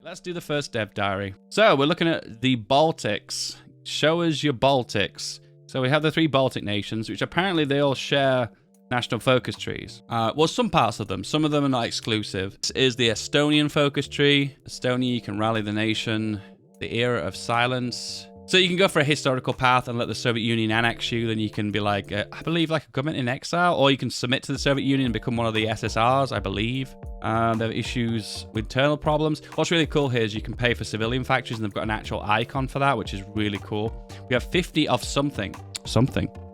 Let's do the first dev diary. So we're looking at the Baltics. Show us your Baltics. So we have the 3 Baltic nations, which apparently they all share national focus trees. Well, some parts of them. Some of them are not exclusive. This is the Estonian focus tree. Estonia, you can rally the nation. The era of silence. So you can go for a historical path and let the Soviet Union annex you. Then you can be like, I believe, like a government in exile. Or you can submit to the Soviet Union and become one of the SSRs, I believe. There are issues with internal problems. What's really cool here is you can pay for civilian factories, and they've got an actual icon for that, which is really cool. We have 50 of something.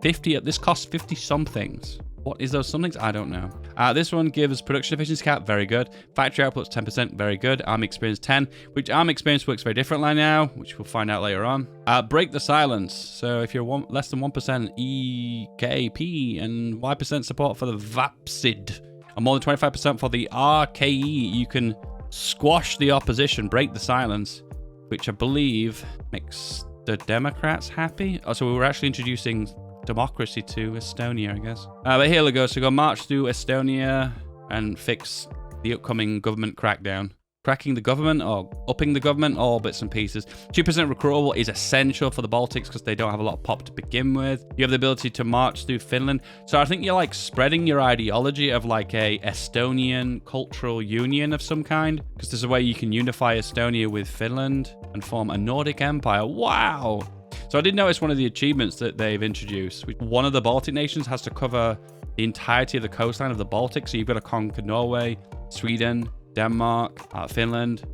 50, this costs 50 somethings. What is those somethings? I don't know. This one gives production efficiency cap, very good. Factory output's 10%, very good. Army experience 10, which army experience works very differently now, which we'll find out later on. Break the silence. So if you're less than 1% EKP and Y% support for the VAPSID, and more than 25% for the RKE, you can squash the opposition, break the silence, which I believe makes the Democrats happy. Oh, so we were actually introducing democracy to Estonia, I guess. But here we go. So go march through Estonia and fix the upcoming government crackdown. Cracking the government or upping the government, all bits and pieces. 2% recruitable is essential for the Baltics because they don't have a lot of pop to begin with. You have the ability to march through Finland. So I think you're like spreading your ideology of like a Estonian cultural union of some kind, because there's a way you can unify Estonia with Finland and form a Nordic empire. Wow. So I did notice one of the achievements that they've introduced. One of the Baltic nations has to cover the entirety of the coastline of the Baltic. So you've got to conquer Norway, Sweden, Denmark, Finland.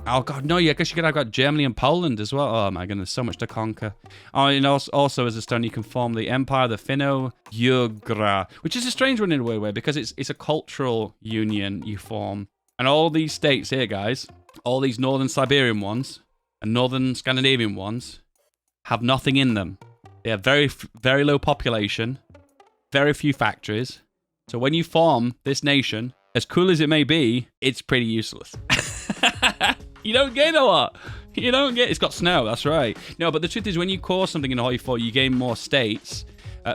Oh god, no, yeah, I guess you could have got Germany and Poland as well. Oh my goodness, so much to conquer. Oh, and also as a stone, you can form the Empire, the Finno-Ugric, which is a strange one in a weird way because it's a cultural union you form. And all these states here, guys, all these northern Siberian ones and northern Scandinavian ones have nothing in them. They have very, very low population, very few factories. So when you form this nation, as cool as it may be, it's pretty useless. You don't gain a lot. It's got snow, that's right. No, but the truth is when you core something in HOI4, you gain more states,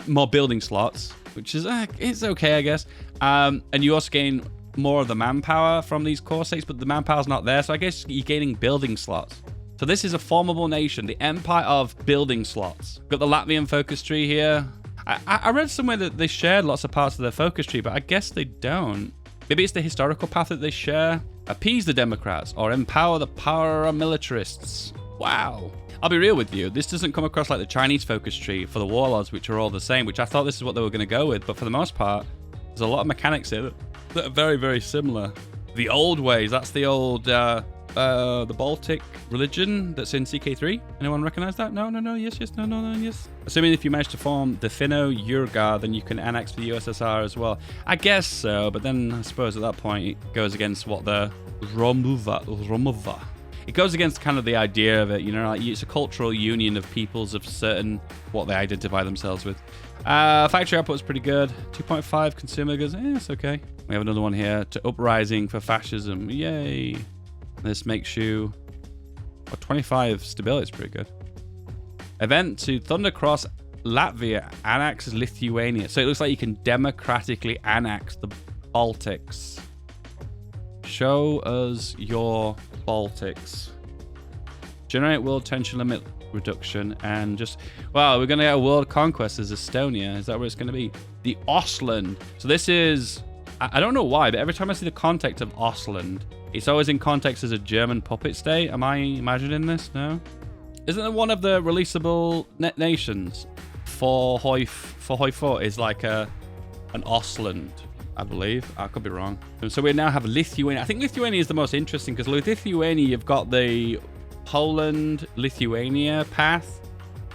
more building slots, which is, it's okay, I guess. And you also gain more of the manpower from these core states, but the manpower's not there. So I guess you're gaining building slots. So this is a formable nation, the empire of building slots. Got the Latvian focus tree here. I read somewhere that they shared lots of parts of their focus tree, but I guess they don't. Maybe it's the historical path that they share. Appease the Democrats or empower the paramilitarists. Wow. I'll be real with you. This doesn't come across like the Chinese focus tree for the warlords, which are all the same, which I thought this is what they were going to go with. But for the most part, there's a lot of mechanics here that are very, very similar. The old ways. That's the old, the Baltic religion that's in CK3. Anyone recognize that? No, yes, no, yes. Assuming if you manage to form the Finno-Ugric, then you can annex the USSR as well. I guess so, but then I suppose at that point it goes against what the Romova. It goes against kind of the idea of it, like it's a cultural union of peoples of certain what they identify themselves with. Factory output's pretty good. 2.5 consumer goods, it's okay. We have another one here to uprising for fascism. Yay. This makes you 25 stability is pretty good. Event to Thundercross Latvia annexes Lithuania. So it looks like you can democratically annex the Baltics. Show us your Baltics. Generate world tension limit reduction and just... Wow, we're going to get a world conquest as Estonia. Is that where it's going to be? The Ostland. So this is... I don't know why, but every time I see the context of Ostland, it's always in context as a German puppet state. Am I imagining this? No? Isn't it one of the releasable nations for HOI4 is like an Ostland, I believe. I could be wrong. And so we now have Lithuania. I think Lithuania is the most interesting because with Lithuania, you've got the Poland-Lithuania path.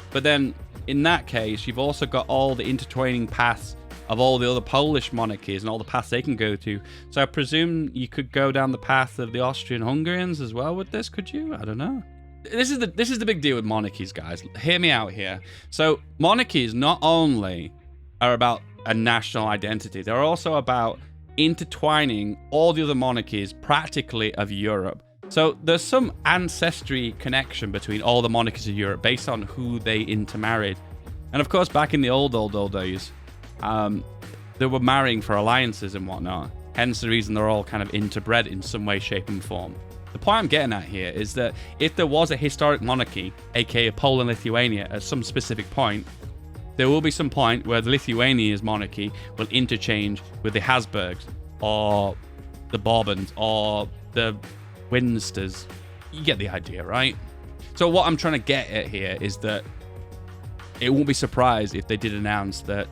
But then in that case, you've also got all the intertwining paths of all the other Polish monarchies and all the paths they can go to. So I presume you could go down the path of the Austrian-Hungarians as well with this, could you? I don't know. This is the big deal with monarchies, guys. Hear me out here. So monarchies not only are about a national identity, they're also about intertwining all the other monarchies practically of Europe. So there's some ancestry connection between all the monarchies of Europe based on who they intermarried. And of course, back in the old days, they were marrying for alliances and whatnot. Hence the reason they're all kind of interbred in some way, shape, and form. The point I'm getting at here is that if there was a historic monarchy, aka Poland, Lithuania, at some specific point, there will be some point where the Lithuania's monarchy will interchange with the Habsburgs, or the Bourbons, or the Winsters. You get the idea, right? So what I'm trying to get at here is that it won't be surprised if they did announce that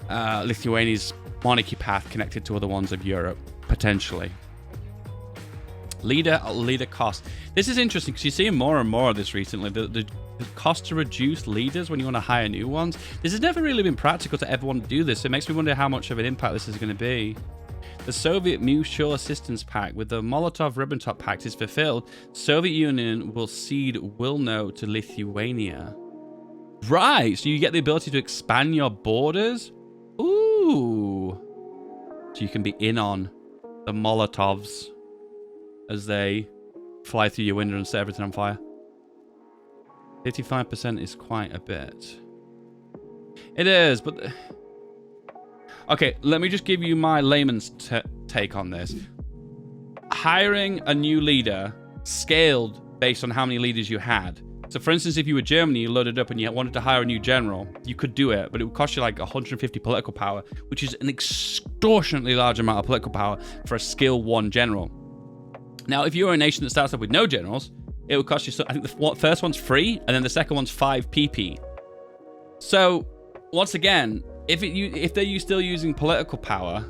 Lithuania's monarchy path connected to other ones of Europe, potentially. Leader cost. This is interesting because you're seeing more and more of this recently. The cost to reduce leaders when you want to hire new ones. This has never really been practical to everyone to do this. It makes me wonder how much of an impact this is going to be. The Soviet Mutual Assistance Pact with the Molotov-Ribbentrop Pact is fulfilled. Soviet Union will cede Wilno to Lithuania. Right, so you get the ability to expand your borders? Ooh. So you can be in on the Molotovs as they fly through your window and set everything on fire. 55% is quite a bit. It is, but... Okay, let me just give you my layman's take on this. Hiring a new leader scaled based on how many leaders you had. So, for instance, if you were Germany, you loaded up and you wanted to hire a new general, you could do it, but it would cost you like 150 political power, which is an extortionately large amount of political power for a skill 1 general. Now, if you're a nation that starts off with no generals, it would cost you, I think the first one's free, and then the second one's 5 PP. So, once again, if they're still using political power,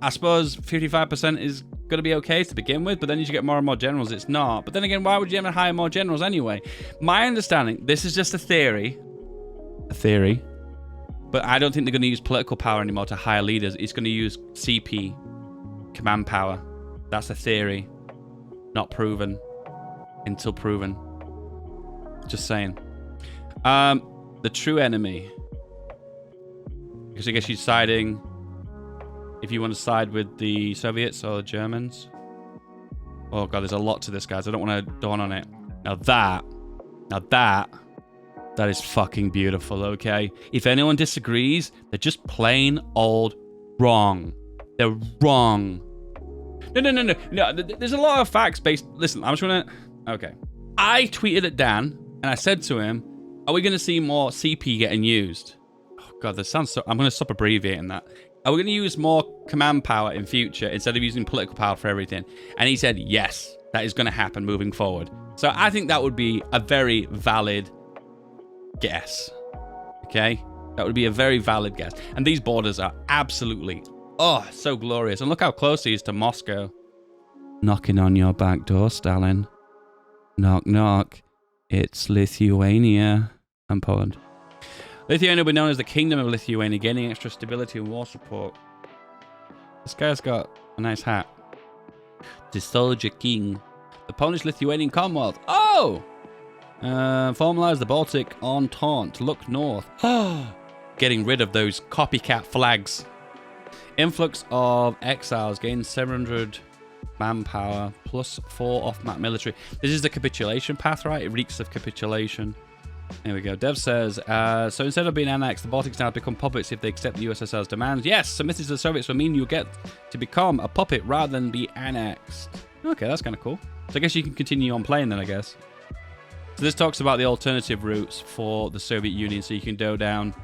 I suppose 55% is going to be okay to begin with, but then as you get more and more generals, it's not. But then again, why would you ever hire more generals anyway? My understanding, this is just a theory, but I don't think they're going to use political power anymore to hire leaders. It's going to use CP, command power. That's a theory, not proven until proven. Just saying. The true enemy. Because I guess you're siding, if you want to side with the Soviets or the Germans. Oh god, there's a lot to this, guys. I don't want to dawn on it. Now that is fucking beautiful, okay? If anyone disagrees, they're just plain old wrong. They're wrong. No. There's a lot of facts based. Listen, I'm just gonna. Okay. I tweeted at Dan and I said to him, "Are we gonna see more CP getting used?" Oh god, this sounds so. I'm gonna stop abbreviating that. Are we gonna use more command power in future instead of using political power for everything? And he said, yes, that is gonna happen moving forward. So I think that would be a very valid guess. Okay, that would be a very valid guess. And these borders are absolutely. Oh, so glorious. And look how close he is to Moscow. Knocking on your back door, Stalin. Knock, knock. It's Lithuania and Poland. Lithuania will be known as the Kingdom of Lithuania, gaining extra stability and war support. This guy's got a nice hat. The Soldier King. The Polish-Lithuanian Commonwealth. Oh! Formalize the Baltic Entente. Look north. Getting rid of those copycat flags. Influx of exiles, gain 700 manpower, plus 4 off-map military. This is the capitulation path, right? It reeks of capitulation. Here we go. Dev says, so instead of being annexed, the Baltics now become puppets if they accept the USSR's demands. Yes, submitting to the Soviets will mean you'll get to become a puppet rather than be annexed. Okay, that's kind of cool. So I guess you can continue on playing then, I guess. So this talks about the alternative routes for the Soviet Union, so you can go down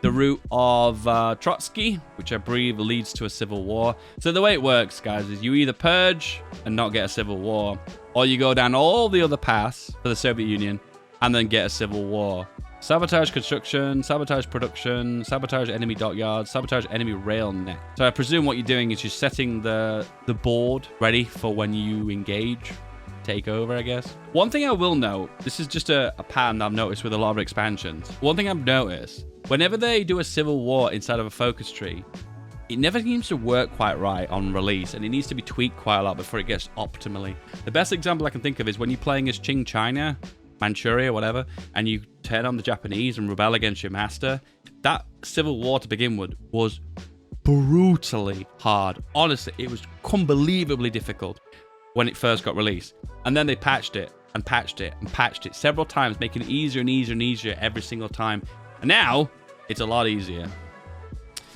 the route of Trotsky, which I believe leads to a civil war. So the way it works, guys, is you either purge and not get a civil war, or you go down all the other paths for the Soviet Union and then get a civil war. Sabotage construction, sabotage production, sabotage enemy dockyards, sabotage enemy rail net. So I presume what you're doing is you're setting the board ready for when you engage, take over, I guess. One thing I will note, this is just a pattern I've noticed with a lot of expansions. One thing I've noticed, whenever they do a civil war inside of a focus tree, it never seems to work quite right on release, and it needs to be tweaked quite a lot before it gets optimally. The best example I can think of is when you're playing as Qing China, Manchuria, whatever, and you turn on the Japanese and rebel against your master. That civil war to begin with was brutally hard. Honestly, it was unbelievably difficult when it first got released. And then they patched it and patched it and patched it several times, making it easier and easier and easier every single time. And now, it's a lot easier.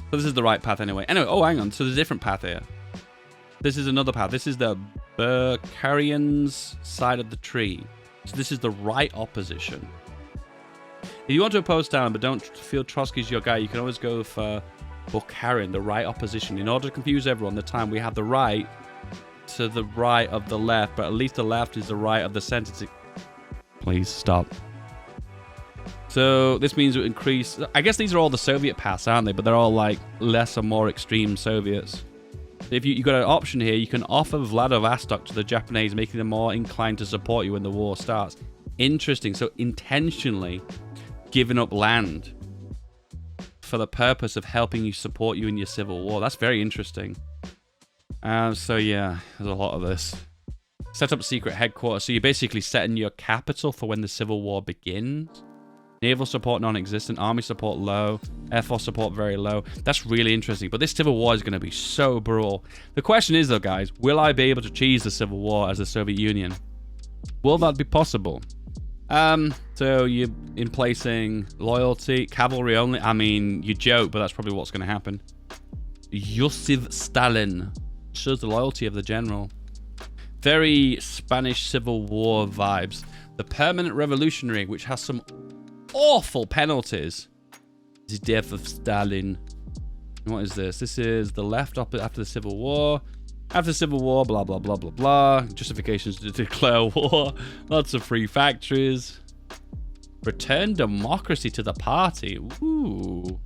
So this is the right path anyway. Anyway, oh, hang on. So there's a different path here. This is another path. This is the Burkarians side of the tree. So this is the right opposition. If you want to oppose Stalin but don't feel Trotsky's your guy, you can always go for Bukharin, the right opposition. In order to confuse everyone, the time we have the right to the right of the left, but at least the left is the right of the center. Please stop. So this means it increase. I guess these are all the Soviet paths, aren't they? But they're all like less or more extreme Soviets. If you've got an option here, you can offer Vladivostok to the Japanese, making them more inclined to support you when the war starts. Interesting. So intentionally giving up land for the purpose of helping you support you in your civil war. That's very interesting. So yeah, there's a lot of this. Set up secret headquarters. So you're basically setting your capital for when the civil war begins. Naval support non-existent. Army support low. Air Force support very low. That's really interesting. But this civil war is going to be so brutal. The question is though, guys, will I be able to cheese the civil war as the Soviet Union? Will that be possible? So you're in placing loyalty, cavalry only. I mean, you joke, but that's probably what's going to happen. Joseph Stalin shows the loyalty of the general. Very Spanish Civil War vibes. The permanent revolutionary, which has some awful penalties. The death of Stalin. What is this? This is the left after the Civil War. After the Civil War, blah, blah, blah, blah, blah. Justifications to declare war. Lots of free factories. Return democracy to the party. Ooh.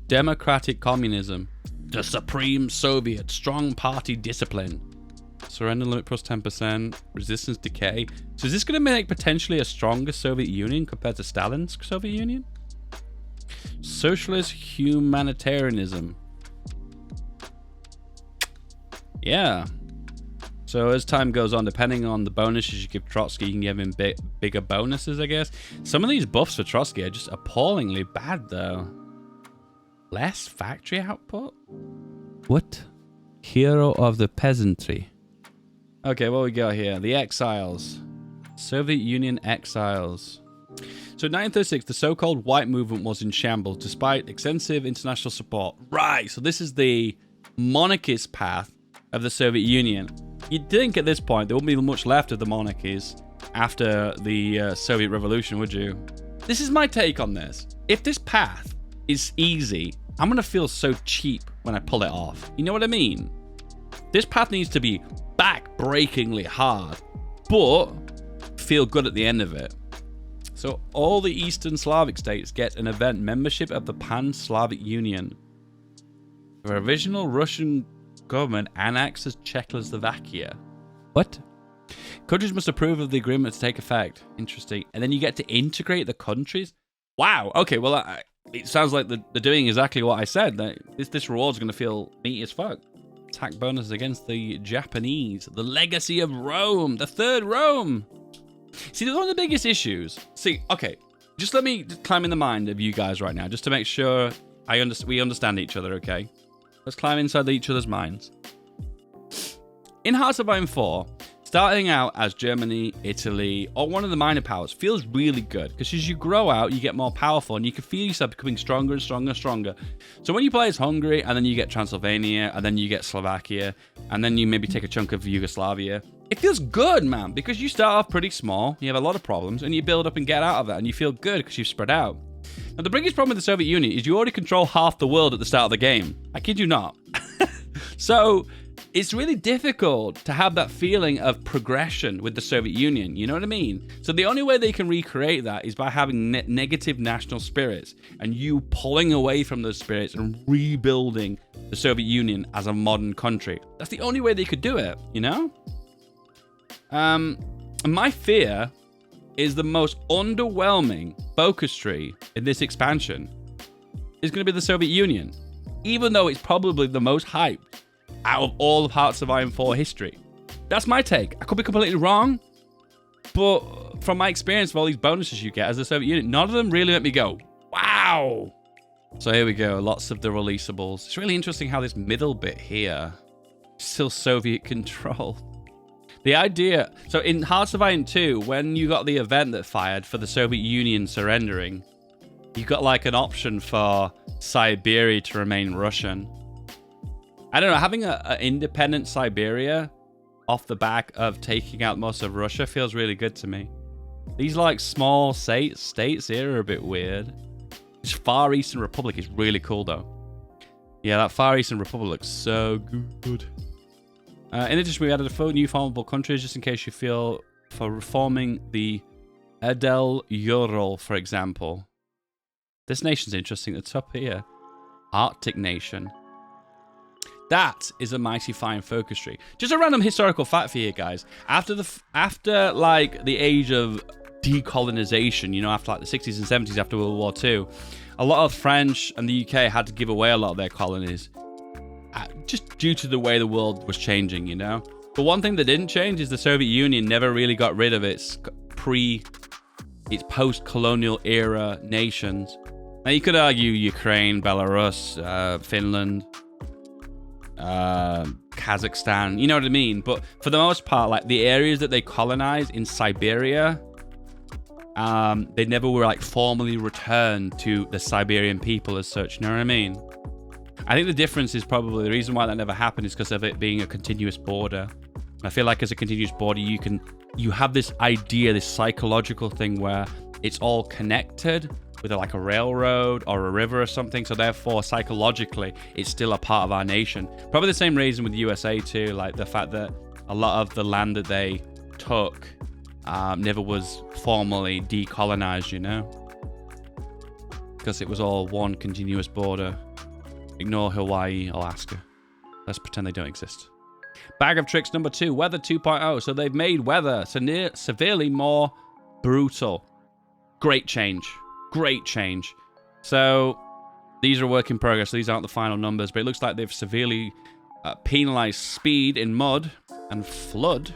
Democratic communism. The Supreme Soviet. Strong party discipline. Surrender limit plus 10%. Resistance decay. So is this going to make potentially a stronger Soviet Union compared to Stalin's Soviet Union? Socialist humanitarianism. Yeah. So as time goes on, depending on the bonuses you give Trotsky, you can give him bigger bonuses, I guess. Some of these buffs for Trotsky are just appallingly bad, though. Less factory output? What? Hero of the peasantry. Okay, what we got here? The exiles. Soviet Union exiles. So in 1936, the so-called white movement was in shambles despite extensive international support. Right, so this is the monarchist path of the Soviet Union. You'd think at this point there wouldn't be much left of the monarchies after the Soviet Revolution, would you? This is my take on this. If this path is easy, I'm going to feel so cheap when I pull it off. You know what I mean? This path needs to be back-breakingly hard, but feel good at the end of it. So all the Eastern Slavic states get an event membership of the Pan-Slavic Union. The original Russian government annexes Czechoslovakia. What? Countries must approve of the agreement to take effect. Interesting. And then you get to integrate the countries? Wow. Okay, well, it sounds like they're doing exactly what I said. This reward's going to feel meaty as fuck. Attack bonus against the Japanese. The legacy of Rome. The third Rome. See, one of the biggest issues. See, okay, just let me climb in the mind of you guys right now, just to make sure we understand each other, okay? Let's climb inside each other's minds. In Hearts of Iron 4, starting out as Germany, Italy, or one of the minor powers feels really good, because as you grow out, you get more powerful, and you can feel yourself becoming stronger and stronger and stronger. So when you play as Hungary, and then you get Transylvania, and then you get Slovakia, and then you maybe take a chunk of Yugoslavia, it feels good, man, because you start off pretty small, you have a lot of problems, and you build up and get out of that, and you feel good because you've spread out. Now, the biggest problem with the Soviet Union is you already control half the world at the start of the game. I kid you not. So it's really difficult to have that feeling of progression with the Soviet Union. You know what I mean? So the only way they can recreate that is by having negative national spirits and you pulling away from those spirits and rebuilding the Soviet Union as a modern country. That's the only way they could do it, you know? My fear is the most underwhelming focus tree in this expansion is going to be the Soviet Union, even though it's probably the most hyped out of all of Hearts of Iron 4 history. That's my take. I could be completely wrong, but from my experience of all these bonuses you get as the Soviet Union, none of them really let me go, wow. So here we go, lots of the releasables. It's really interesting how this middle bit here is still Soviet controlled. The idea, so in Hearts of Iron 2, when you got the event that fired for the Soviet Union surrendering, you got like an option for Siberia to remain Russian. I don't know, having an independent Siberia off the back of taking out most of Russia feels really good to me. These like small states here are a bit weird. This Far Eastern Republic is really cool though. Yeah, that Far Eastern Republic looks so good. In addition, we added a few new formable countries just in case you feel for reforming the Edel Ural, for example. This nation's interesting at the top here. Arctic nation. That is a mighty fine focus tree. Just a random historical fact for you guys. After like the age of decolonization, you know, after like the 60s and 70s, after World War II, a lot of French and the UK had to give away a lot of their colonies, just due to the way the world was changing, you know. But one thing that didn't change is the Soviet Union never really got rid of its post-colonial era nations. Now you could argue Ukraine, Belarus, Finland, Kazakhstan, you know what I mean? But for the most part, like the areas that they colonized in Siberia, they never were like formally returned to the Siberian people as such, you know what I mean? I think the difference is probably the reason why that never happened is because of it being a continuous border. I feel like as a continuous border, you have this idea, this psychological thing where it's all connected with like a railroad or a river or something. So therefore, psychologically, it's still a part of our nation. Probably the same reason with the USA too, like the fact that a lot of the land that they took never was formally decolonized, you know? Because it was all one continuous border. Ignore Hawaii, Alaska. Let's pretend they don't exist. Bag of tricks number 2, weather 2.0. So they've made weather severely more brutal. Great change. Great change. So these are a work in progress. These aren't the final numbers, but it looks like they've severely penalized speed in mud and flood.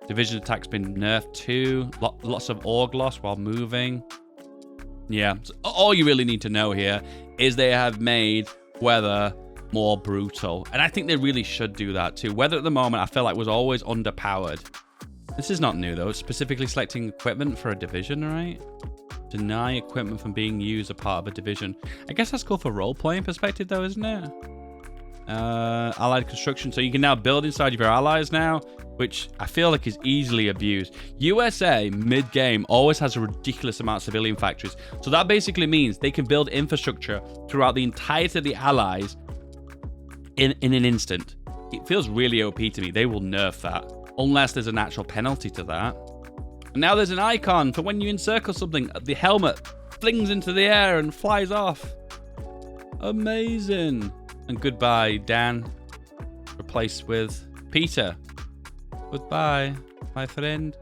Division attack's been nerfed too. Lots of org loss while moving. Yeah, so all you really need to know here is they have made weather more brutal. And I think they really should do that too. Weather at the moment, I feel like was always underpowered. This is not new though. It's specifically selecting equipment for a division, right? Deny equipment from being used as part of a division. I guess that's cool for role-playing perspective though, isn't it? Allied construction. So you can now build inside of your allies now, which I feel like is easily abused. USA, mid-game, always has a ridiculous amount of civilian factories. So that basically means they can build infrastructure throughout the entirety of the allies in an instant. It feels really OP to me. They will nerf that, unless there's a natural penalty to that. And now there's an icon for when you encircle something, the helmet flings into the air and flies off. Amazing. And goodbye, Dan. Replaced with Peter. Goodbye, my friend.